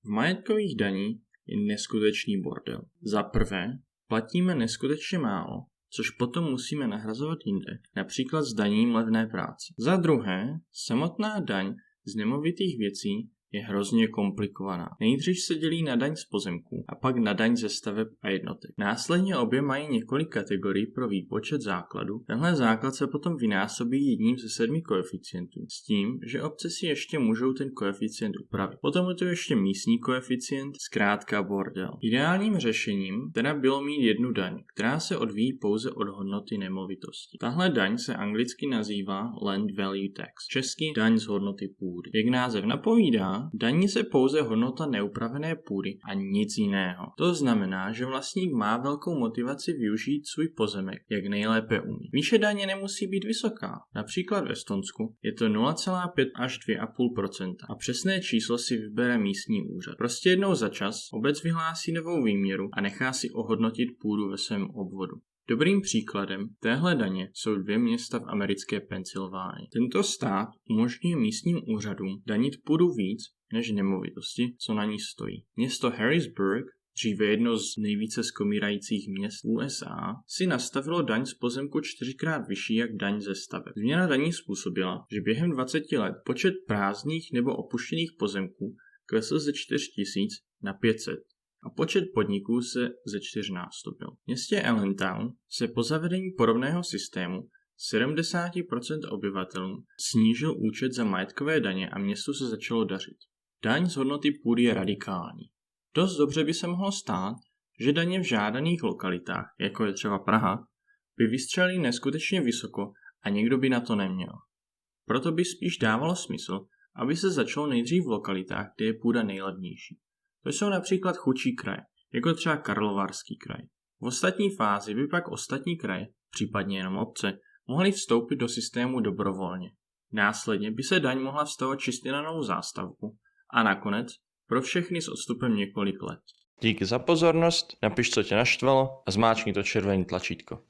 V majetkových daních je neskutečný bordel. Za prvé, platíme neskutečně málo, což potom musíme nahrazovat jinde, například s daním levné práce. Za druhé, samotná daň z nemovitých věcí je hrozně komplikovaná. Nejdřív se dělí na daň z pozemků a pak na daň ze staveb a jednotek. Následně obě mají několik kategorií pro výpočet základu. Tenhle základ se potom vynásobí jedním ze 7 koeficientů, s tím, že obce si ještě můžou ten koeficient upravit. Potom je to ještě místní koeficient, zkrátka bordel. Ideálním řešením teda bylo mít jednu daň, která se odvíjí pouze od hodnoty nemovitosti. Tahle daň se anglicky nazývá Land Value Tax, česky daň z hodnoty půdy. Jak název napovídá, daní se pouze hodnota neupravené půdy a nic jiného. To znamená, že vlastník má velkou motivaci využít svůj pozemek, jak nejlépe umí. Výše daně nemusí být vysoká. Například v Estonsku je to 0,5 až 2,5% a přesné číslo si vybere místní úřad. Prostě jednou za čas obec vyhlásí novou výměru a nechá si ohodnotit půdu ve svém obvodu. Dobrým příkladem téhle daně jsou 2 města v americké Pensylvánii. Tento stát umožňuje místním úřadům danit půdu víc než nemovitosti, co na ní stojí. Město Harrisburg, dříve jedno z nejvíce skomírajících měst USA, si nastavilo daň z pozemku 4krát vyšší jak daň ze staveb. Změna daní způsobila, že během 20 let počet prázdných nebo opuštěných pozemků klesl ze 4 000 na 500. A počet podniků se ze 4násobil. V městě Allentown se po zavedení podobného systému 70% obyvatelům snížil účet za majetkové daně a městu se začalo dařit. Daň z hodnoty půdy je radikální. Dost dobře by se mohlo stát, že daně v žádaných lokalitách, jako je třeba Praha, by vystřelily neskutečně vysoko a někdo by na to neměl. Proto by spíš dávalo smysl, aby se začalo nejdřív v lokalitách, kde je půda nejlevnější. To jsou například chudší kraje, jako třeba Karlovarský kraj. V ostatní fázi by pak ostatní kraje, případně jenom obce, mohly vstoupit do systému dobrovolně. Následně by se daň mohla vztahovat čistě na novou zástavbu a nakonec pro všechny s odstupem několik let. Díky za pozornost, napiš, co tě naštvalo a zmáčkni to červené tlačítko.